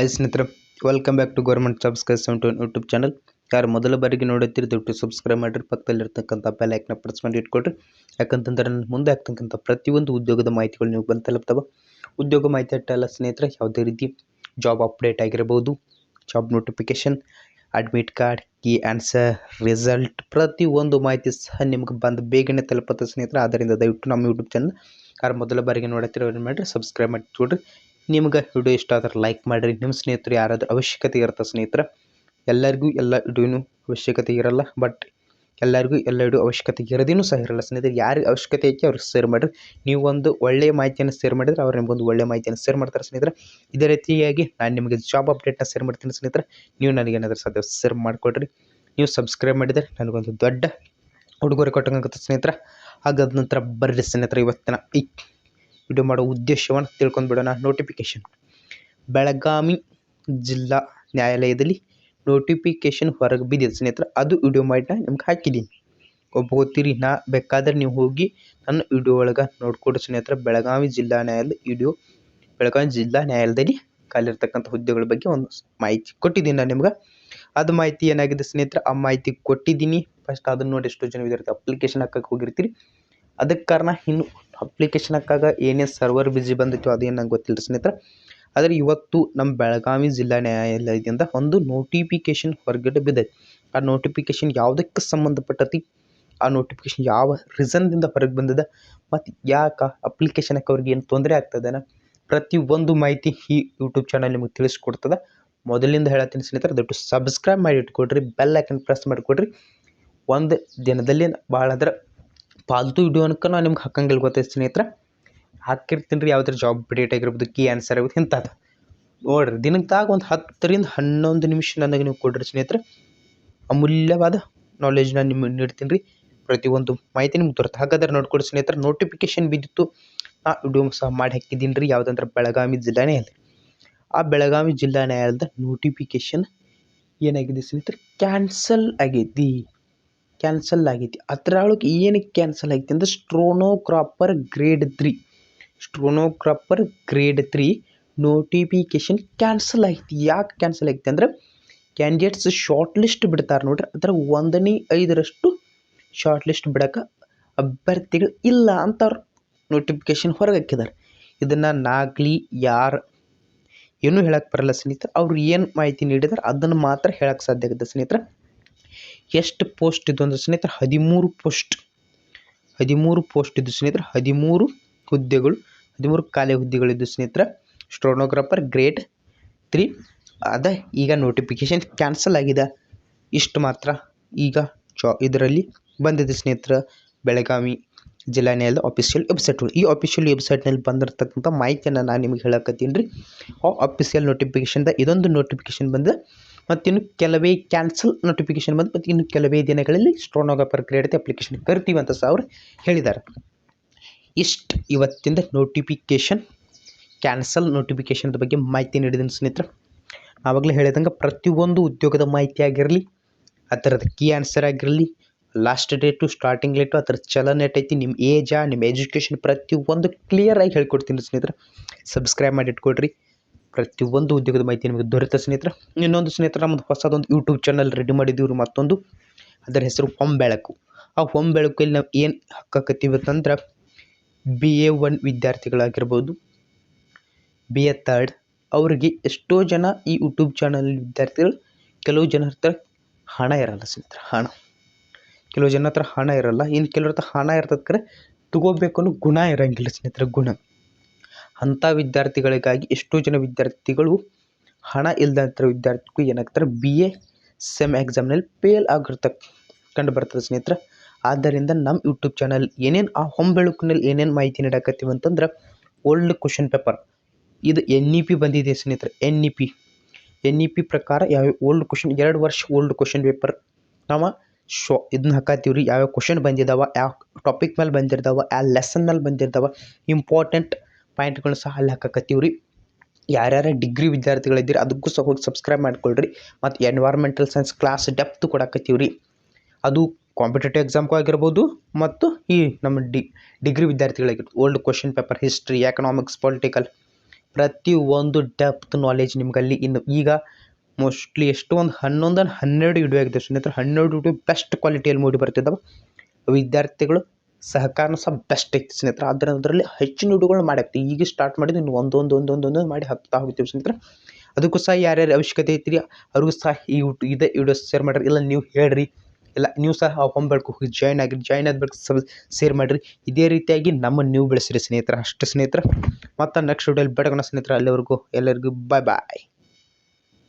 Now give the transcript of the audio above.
Hi ಸ್ನೇಹಿತರೆ, welcome back to government jobs guys YouTube channel. ಯಾರು ಮೊದಲ ಬಾರಿಗೆ ನೋಡುತ್ತೀರಿ ದಯವಿಟ್ಟು ಸಬ್ಸ್ಕ್ರೈಬ್ ಮಾಡಿರಿ, ಪಕ್ಕದಲ್ಲಿರ್ತಕ್ಕಂಥ ಬೆಲ್ ಐಕನ್ನ ಪ್ರೆಸ್ ಮಾಡಿ ಇಟ್ಕೊಳ್ರಿ. ಯಾಕಂತಂದ್ರೆ ನಾನು ಮುಂದೆ ಆಗ್ತಕ್ಕಂಥ ಪ್ರತಿಯೊಂದು ಉದ್ಯೋಗದ ಮಾಹಿತಿಗಳು ನೀವು ಬಂದು ತಲುಪ್ತವೆ. ಉದ್ಯೋಗ ಮಾಹಿತಿ ಅಷ್ಟಲ್ಲ ಸ್ನೇಹಿತರೆ, ಯಾವುದೇ ರೀತಿ ಜಾಬ್ ಅಪ್ಡೇಟ್ ಆಗಿರಬಹುದು, job notification, admit card, key answer, result, ಪ್ರತಿಯೊಂದು ಮಾಹಿತಿ ಸಹ ನಿಮ್ಗೆ ಬಂದು ಬೇಗನೆ ತಲುಪುತ್ತೆ ಸ್ನೇಹಿತರೆ. ಆದ್ದರಿಂದ ದಯವಿಟ್ಟು ನಮ್ಮ ಯೂಟ್ಯೂಬ್ ಚಾನಲ್ ಯಾರು ಮೊದಲ ಬಾರಿಗೆ ನೋಡುತ್ತೀರೋ ಏನು ಮಾಡಿರಿ, ಸಬ್ಸ್ಕ್ರೈಬ್ ಮಾಡಿ ಇಟ್ಕೊಳ್ರಿ. ನಿಮ್ಗೆ ವಿಡಿಯೋ ಇಷ್ಟ ಆದ್ರೆ ಲೈಕ್ ಮಾಡಿರಿ. ನಿಮ್ಮ ಸ್ನೇಹಿತರು ಯಾರಾದರೂ ಅವಶ್ಯಕತೆ ಇರುತ್ತೆ ಸ್ನೇಹಿತರೆ, ಎಲ್ಲರಿಗೂ ಎಲ್ಲ ವಿಡಿಯೋನು ಅವಶ್ಯಕತೆ ಇರಲ್ಲ, ಬಟ್ ಎಲ್ಲರಿಗೂ ಎಲ್ಲ ವಿಡಿಯೋ ಅವಶ್ಯಕತೆ ಇರೋದೇನೂ ಸಹ ಇರಲ್ಲ ಸ್ನೇಹಿತರೆ. ಯಾರಿಗೆ ಅವಶ್ಯಕತೆ ಐತಿ ಅವ್ರಿಗೆ ಶೇರ್ ಮಾಡಿರಿ. ನೀವು ಒಂದು ಒಳ್ಳೆಯ ಮಾಹಿತಿಯನ್ನು ಶೇರ್ ಮಾಡಿದರೆ ಅವ್ರು ನಿಮಗೊಂದು ಒಳ್ಳೆಯ ಮಾಹಿತಿಯನ್ನು ಶೇರ್ ಮಾಡ್ತಾರೆ ಸ್ನೇಹಿತರೆ. ಇದೇ ರೀತಿಯಾಗಿ ನಾನು ನಿಮಗೆ ಜಾಬ್ ಅಪ್ಡೇಟ್ನ ಶೇರ್ ಮಾಡ್ತೀನಿ ಸ್ನೇಹಿತರೆ. ನೀವು ನನಗೇನಾದರೂ ಸಾಧ್ಯ ಶೇರ್ ಮಾಡಿಕೊಡ್ರಿ. ನೀವು ಸಬ್ಸ್ಕ್ರೈಬ್ ಮಾಡಿದರೆ ನನಗೊಂದು ದೊಡ್ಡ ಉಡುಗೊರೆ ಕೊಟ್ಟಂಗಾಗುತ್ತೆ ಸ್ನೇಹಿತರೆ. ಹಾಗಾದ ನಂತರ ಬರ್ರಿ ಸ್ನೇಹಿತರೆ, ಇವತ್ತಿನ ಈ ವಿಡಿಯೋ ಮಾಡೋ ಉದ್ದೇಶವನ್ನು ತಿಳ್ಕೊಂಡ್ಬಿಡೋಣ. ನೋಟಿಫಿಕೇಶನ್, ಬೆಳಗಾವಿ ಜಿಲ್ಲಾ ನ್ಯಾಯಾಲಯದಲ್ಲಿ ನೋಟಿಫಿಕೇಶನ್ ಹೊರಗೆ ಬಿದ್ದಿದೆ ಸ್ನೇಹಿತರೆ. ಅದು ವಿಡಿಯೋ ಮಾಡಿ ನಿಮ್ಗೆ ಹಾಕಿದ್ದೀನಿ, ಒಪ್ಕೋತೀರಿ. ನಾ ಬೇಕಾದ್ರೆ ನೀವು ಹೋಗಿ ನನ್ನ ವಿಡಿಯೋ ಒಳಗೆ ನೋಡ್ಕೊಡ್ರಿ ಸ್ನೇಹಿತರೆ. ಬೆಳಗಾವಿ ಜಿಲ್ಲಾ ನ್ಯಾಯಾಲಯದ ವಿಡಿಯೋ, ಬೆಳಗಾವಿ ಜಿಲ್ಲಾ ನ್ಯಾಯಾಲಯದಲ್ಲಿ ಕಾಲಿರ್ತಕ್ಕಂಥ ಹುದ್ದೆಗಳ ಬಗ್ಗೆ ಒಂದು ಮಾಹಿತಿ ಕೊಟ್ಟಿದ್ದೀನಿ ನಾನು ನಿಮ್ಗೆ. ಅದು ಮಾಹಿತಿ ಏನಾಗಿದೆ ಸ್ನೇಹಿತರೆ, ಆ ಮಾಹಿತಿ ಕೊಟ್ಟಿದ್ದೀನಿ. ಫಸ್ಟ್ ಅದನ್ನು ನೋಡಿ ಎಷ್ಟು ಜನ ವಿದ್ಯಾರ್ಥಿ ಅಪ್ಲಿಕೇಶನ್ ಹಾಕಕ್ಕೆ ಹೋಗಿರ್ತೀರಿ. ಅದಕ್ಕೆ ಕಾರಣ ಇನ್ನು ಅಪ್ಲಿಕೇಶನ್ ಹಾಕಾಗ ಏನೇನು ಸರ್ವರ್ ಬಿಜಿ ಬಂದಿತ್ತು ಅದೇನು ನಂಗೆ ಗೊತ್ತಿಲ್ಲ ಸ್ನೇಹಿತರೆ. ಆದರೆ ಇವತ್ತು ನಮ್ಮ ಬೆಳಗಾವಿ ಜಿಲ್ಲಾ ನ್ಯಾಯಾಲಯದಿಂದ ಒಂದು ನೋಟಿಫಿಕೇಶನ್ ಹೊರಗಡೆ ಬಿದ್ದೈತೆ. ಆ ನೋಟಿಫಿಕೇಶನ್ ಯಾವುದಕ್ಕೆ ಸಂಬಂಧಪಟ್ಟತಿ, ಆ ನೋಟಿಫಿಕೇಶನ್ ಯಾವ ರೀಸನ್ದಿಂದ ಹೊರಗೆ ಬಂದಿದೆ, ಮತ್ತು ಯಾಕೆ ಅಪ್ಲಿಕೇಶನ್ ಹಾಕೋರಿಗೆ ಏನು ತೊಂದರೆ ಆಗ್ತದೇನ, ಪ್ರತಿಯೊಂದು ಮಾಹಿತಿ ಈ ಯೂಟ್ಯೂಬ್ ಚಾನಲ್ ನಿಮಗೆ ತಿಳಿಸ್ಕೊಡ್ತದೆ. ಮೊದಲಿಂದ ಹೇಳತ್ತೀನಿ ಸ್ನೇಹಿತರೆ, ದಯವಿಟ್ಟು ಸಬ್ಸ್ಕ್ರೈಬ್ ಮಾಡಿ ಇಟ್ಕೊಡ್ರಿ, ಬೆಲ್ ಐಕನ್ ಪ್ರೆಸ್ ಮಾಡಿಕೊಡ್ರಿ. ಒಂದು ದಿನದಲ್ಲಿ ಭಾಳ ಅಂದ್ರೆ ಫಾಲ್ತು ವಿಡಿಯೋ ಅನ್ಕ ನಾನು ನಿಮ್ಗೆ ಹಾಕಂಗಿಲ್ಲ, ಗೊತ್ತೈತೆ ಸ್ನೇಹಿತರೆ. ಹಾಕಿರ್ತೀನಿ ರೀ, ಯಾವುದ್ರ ಜಾಬ್ ಅಪ್ಡೇಟ್ ಆಗಿರ್ಬೋದು, ಕೀ ಆನ್ಸರ್ ಆಗೋದು ಇಂಥದ್ದು ನೋಡಿರಿ. ದಿನಕ್ಕಾಗ ಒಂದು 10 ರಿಂದ 11 ನಿಮಿಷ ನನಗೆ ನೀವು ಕೊಡ್ರಿ ಸ್ನೇಹಿತರೆ. ಅಮೂಲ್ಯವಾದ ನಾಲೆಜ್ನ ನಿಮಗೆ ನೀಡ್ತೀನಿ ರೀ. ಪ್ರತಿಯೊಂದು ಮಾಹಿತಿ ನಿಮ್ಗೆ ದೊರೆತು ಹಾಗಾದ್ರೆ ನೋಡ್ಕೊಡಿ ಸ್ನೇಹಿತರೆ. ನೋಟಿಫಿಕೇಶನ್ ಬಿದ್ದಿತ್ತು, ಆ ವಿಡಿಯೋ ಸಹ ಮಾಡಿ ಹಾಕಿದ್ದೀನಿ ರೀ. ಯಾವುದಂದ್ರೆ ಬೆಳಗಾವಿ ಜಿಲ್ಲಾ ನ್ಯಾಯಾಲಯ. ಆ ಬೆಳಗಾವಿ ಜಿಲ್ಲಾ ನ್ಯಾಯಾಲಯದ ನೋಟಿಫಿಕೇಶನ್ ಏನಾಗಿದೆ ಸ್ನೇಹಿತರೆ, ಕ್ಯಾನ್ಸಲ್ ಆಗೈತಿ. ಅದರೊಳಗೆ ಏನಕ್ಕೆ ಕ್ಯಾನ್ಸಲ್ ಆಗೈತಿ ಅಂದರೆ ಸ್ಟೆನೋಗ್ರಾಫರ್ ಗ್ರೇಡ್ 3 ನೋಟಿಫಿಕೇಶನ್ ಕ್ಯಾನ್ಸಲ್ ಆಗೈತಿ. ಯಾಕೆ ಕ್ಯಾನ್ಸಲ್ ಆಗೈತಿ ಅಂದರೆ, ಕ್ಯಾಂಡಿಡೇಟ್ಸ್ ಶಾರ್ಟ್ ಲಿಸ್ಟ್ ಬಿಡ್ತಾರೆ ನೋಡ್ರಿ, ಅದರ 1/5 ಶಾರ್ಟ್ ಲಿಸ್ಟ್ ಬಿಡೋಕೆ ಅಭ್ಯರ್ಥಿಗಳು ಇಲ್ಲ ಅಂತ ಅವ್ರು ನೋಟಿಫಿಕೇಶನ್ ಹೊರಗೆ ಹಾಕಿದ್ದಾರೆ. ಇದನ್ನು ನಾಗಲಿ ಯಾರು ಏನೂ ಹೇಳಕ್ಕೆ ಬರಲ್ಲ ಸ್ನೇಹಿತರೆ. ಅವ್ರು ಏನು ಮಾಹಿತಿ ನೀಡಿದ್ದಾರೆ ಅದನ್ನು ಮಾತ್ರ ಹೇಳಕ್ಕೆ ಸಾಧ್ಯ ಆಗುತ್ತೆ ಸ್ನೇಹಿತರೆ. ಎಷ್ಟು ಪೋಸ್ಟ್ ಇದು ಅಂದರೆ ಸ್ನೇಹಿತರೆ, 13 ಪೋಸ್ಟ್ ಇದ್ದು ಸ್ನೇಹಿತರೆ. 13 ಹುದ್ದೆಗಳು, 13 ಖಾಲಿ ಹುದ್ದೆಗಳಿದ್ದು ಸ್ನೇಹಿತರೆ. ಸ್ಟೆನೋಗ್ರಾಫರ್ ಗ್ರೇಡ್ 3 ಅದ ಈಗ ನೋಟಿಫಿಕೇಶನ್ ಕ್ಯಾನ್ಸಲ್ ಆಗಿದೆ. ಇಷ್ಟು ಮಾತ್ರ ಈಗ ಇದರಲ್ಲಿ ಬಂದಿದೆ ಸ್ನೇಹಿತರೆ. ಬೆಳಗಾವಿ ಜಿಲ್ಲಾ ನ್ಯಾಯಾಲಯದ ಆಫಿಷಿಯಲ್ ವೆಬ್ಸೈಟ್ಗಳು. ಈ ಆಫಿಷಿಯಲ್ ವೆಬ್ಸೈಟ್ನಲ್ಲಿ ಬಂದಿರತಕ್ಕಂಥ ಮಾಹಿತಿಯನ್ನು ನಾನು ನಿಮಗೆ ಹೇಳಕತ್ತೀನಿ ರೀ. ಆ ಆಫಿಷಿಯಲ್ ನೋಟಿಫಿಕೇಶನ್ದ ಇದೊಂದು ನೋಟಿಫಿಕೇಶನ್ ಬಂದು, ಮತ್ತಿನ್ನು ಕೆಲವೇ ಕ್ಯಾನ್ಸಲ್ ನೋಟಿಫಿಕೇಶನ್ ಬಂದು, ಮತ್ತು ಇನ್ನು ಕೆಲವೇ ದಿನಗಳಲ್ಲಿ ಸ್ಟೆನೋಗ್ರಾಫರ್ ಗ್ರೇಡ್ ಅಪ್ಲಿಕೇಶನ್ ಕರಿತೀವಿ ಅಂತ ಸಹ ಅವರು ಹೇಳಿದ್ದಾರೆ. ಇಷ್ಟು ಇವತ್ತಿಂದ ನೋಟಿಫಿಕೇಶನ್ ಕ್ಯಾನ್ಸಲ್ ನೋಟಿಫಿಕೇಶನ್ದ ಬಗ್ಗೆ ಮಾಹಿತಿ ನೀಡಿದ್ದೀನಿ ಸ್ನೇಹಿತರೆ. ಆವಾಗಲೇ ಹೇಳಿದಂಗೆ ಪ್ರತಿಯೊಂದು ಉದ್ಯೋಗದ ಮಾಹಿತಿ ಆಗಿರಲಿ, ಅದರದ್ದು ಕೀ ಆನ್ಸರ್ ಆಗಿರಲಿ, ಲಾಸ್ಟ್ ಡೇಟು, ಸ್ಟಾರ್ಟಿಂಗ್ ಡೇಟು, ಅದರ ಚಲನ್ ಐತಿ, ನಿಮ್ಮ ಏಜಾ, ನಿಮ್ಮ ಎಜುಕೇಷನ್, ಪ್ರತಿಯೊಂದು ಕ್ಲಿಯರಾಗಿ ಹೇಳ್ಕೊಡ್ತೀನಿ ಸ್ನೇಹಿತರೆ. ಸಬ್ಸ್ಕ್ರೈಬ್ ಮಾಡಿ ಇಟ್ಕೊಳ್ರಿ. ಪ್ರತಿಯೊಂದು ಉದ್ಯೋಗದ ಮಾಹಿತಿ ನಿಮಗೆ ದೊರೆತ ಸ್ನೇಹಿತರೆ. ಇನ್ನೊಂದು ಸ್ನೇಹಿತರೆ, ನಮ್ಮದು ಹೊಸದೊಂದು ಯೂಟ್ಯೂಬ್ ಚಾನಲ್ ರೆಡಿ ಮಾಡಿದ್ದೀವಿ ಮತ್ತೊಂದು, ಅದರ ಹೆಸರು ಹೊಂ ಬೆಳಕು. ಆ ಹೊಂ ಬೆಳಕಲ್ಲಿ ನಾವು ಏನು ಹಾಕಕತ್ತೀವಿ ಅಂತಂದ್ರೆ, BA1 ವಿದ್ಯಾರ್ಥಿಗಳಾಗಿರ್ಬೋದು, BA 3rd ಅವರಿಗೆ ಎಷ್ಟೋ ಜನ ಈ ಯೂಟ್ಯೂಬ್ ಚಾನಲ್ ವಿದ್ಯಾರ್ಥಿಗಳು, ಕೆಲವು ಜನ ಹತ್ರ ಹಣ ಇರಲ್ಲ ಸ್ನೇಹಿತರೆ. ಕೆಲವು ಜನ ಹತ್ರ ಹಣ ಇರಲ್ಲ, ಇನ್ನು ಕೆಲವ್ರ ಹತ್ರ ಹಣ ಇರ್ತದೆ ಕರೆ ತಗೋಬೇಕು ಅನ್ನೋ ಗುಣ ಇರೋಂಗಿಲ್ಲ ಸ್ನೇಹಿತರೆ. ಅಂಥ ವಿದ್ಯಾರ್ಥಿಗಳಿಗಾಗಿ ಎಷ್ಟೋ ಜನ ವಿದ್ಯಾರ್ಥಿಗಳು ಹಣ ಇಲ್ಲದಂಥ ವಿದ್ಯಾರ್ಥಿಗಳು ಏನಾಗ್ತಾರೆ, BA ಸೆಮ್ ಎಕ್ಸಾಮ್ನಲ್ಲಿ ಫೇಲ್ ಕಂಡು ಬರ್ತದೆ ಸ್ನೇಹಿತರೆ. ಆದ್ದರಿಂದ ನಮ್ಮ ಯೂಟ್ಯೂಬ್ ಚಾನಲ್ ಏನೇನು ಆ ಹೊಂ ಬೆಳಕಿನಲ್ಲಿ ಏನೇನು ಮಾಹಿತಿ ನೀಡಕತ್ತೀವಿ ಅಂತಂದ್ರೆ, ಓಲ್ಡ್ ಕ್ವಶನ್ ಪೇಪರ್, ಇದು NEP ಬಂದಿದೆ ಸ್ನೇಹಿತರೆ. NEP ಪ್ರಕಾರ ಯಾವ್ಯಾವ ಓಲ್ಡ್ ಕ್ವಶನ್, 2 ವರ್ಷ ಓಲ್ಡ್ ಕ್ವಶನ್ ಪೇಪರ್ ನಾವು ಇದನ್ನ ಹಾಕತ್ತೀವಿ ರೀ. ಯಾವ್ಯಾವ ಕ್ವಶನ್ ಬಂದಿದ್ದಾವೆ, ಯಾವ ಟಾಪಿಕ್ ಮೇಲೆ ಬಂದಿರ್ತಾವೆ, ಯಾವ ಲೆಸನ್ ಮೇಲೆ ಬಂದಿರ್ತಾವೆ, ಇಂಪಾರ್ಟೆಂಟ್ ಪಾಯಿಂಟ್ಗಳನ್ನ ಸಹ ಅಲ್ಲಿ ಹಾಕಕತ್ತೀವಿ ರೀ. ಯಾರ್ಯಾರು ಡಿಗ್ರಿ ವಿದ್ಯಾರ್ಥಿಗಳಿದ್ದೀರಿ ಅದಕ್ಕೂ ಸಹ ಹೋಗಿ ಸಬ್ಸ್ಕ್ರೈಬ್ ಮಾಡ್ಕೊಳ್ರಿ. ಮತ್ತು ಎನ್ವೈರ್ಮೆಂಟಲ್ ಸೈನ್ಸ್ ಕ್ಲಾಸ್ ಡೆಪ್ತ್ ಕೊಡಕತ್ತೀವಿ ರೀ. ಅದು ಕಾಂಪಿಟೇಟಿವ್ ಎಕ್ಸಾಮ್ಗೂ ಆಗಿರ್ಬೋದು, ಮತ್ತು ಈ ನಮ್ಮ ಡಿಗ್ರಿ ವಿದ್ಯಾರ್ಥಿಗಳಿಗೆ old question paper, history, economics, political, ಪ್ರತಿಯೊಂದು ಡೆಪ್ತ್ ನಾಲೆಜ್ ನಿಮ್ಗಲ್ಲಿ ಈಗ ಮೋಸ್ಟ್ಲಿ ಎಷ್ಟು ಒಂದು 12 ವಿಡಿಯೋ ಆಗಿದೆ ಸ್ನೇಹಿತರೆ. 12 ವಿಡಿಯೋ ಬೆಸ್ಟ್ ಕ್ವಾಲಿಟಿಯಲ್ಲಿ ಮೂಡಿ ಬರ್ತಿದ್ದಾವೆ. ವಿದ್ಯಾರ್ಥಿಗಳು ಸಹಕಾರನೂ ಸಹ ಬೆಸ್ಟ್ ಐತಿ ಸ್ನೇಹಿತರೆ. ಅದರಲ್ಲಿ ಹೆಚ್ಚಿನ ವಿಡಿಯೋಗಳು ಮಾಡಾಕ್ತೀವಿ. ಈಗ ಸ್ಟಾರ್ಟ್ ಮಾಡಿದ್ದು ಇನ್ನು ಒಂದೊಂದು ಮಾಡಿ ಹಾಕ್ತಾ ಹೋಗ್ತೀವಿ ಸ್ನೇಹಿತರೆ. ಅದಕ್ಕೂ ಸಹ ಯಾರ್ಯಾರು ಅವಶ್ಯಕತೆ ಐತ್ರಿ ಅವ್ರಿಗೂ ಸಹ ಇದೇ ವಿಡಿಯೋ ಶೇರ್ ಮಾಡಿರಿ. ಇಲ್ಲ ನೀವು ಹೇಳ್ರಿ, ಇಲ್ಲ ನೀವು ಸಹ ಹೊಂಬಳ್ಕು ಹೋಗಿ ಜಾಯ್ನ್ ಆದ ಬಳಿಕ ಶೇರ್ ಮಾಡಿರಿ. ಇದೇ ರೀತಿಯಾಗಿ ನಮ್ಮನ್ನು ನೀವು ಬೆಳೆಸಿರಿ ಸ್ನೇಹಿತರೆ. ಅಷ್ಟು ಸ್ನೇಹಿತರೆ, ಮತ್ತು ನೆಕ್ಸ್ಟ್ ವಿಡಿಯೋಲಿ ಬೆಳಗೋಣ ಸ್ನೇಹಿತರೆ. ಅಲ್ಲಿವರೆಗೂ ಎಲ್ಲರಿಗೂ ಬಾಯ್.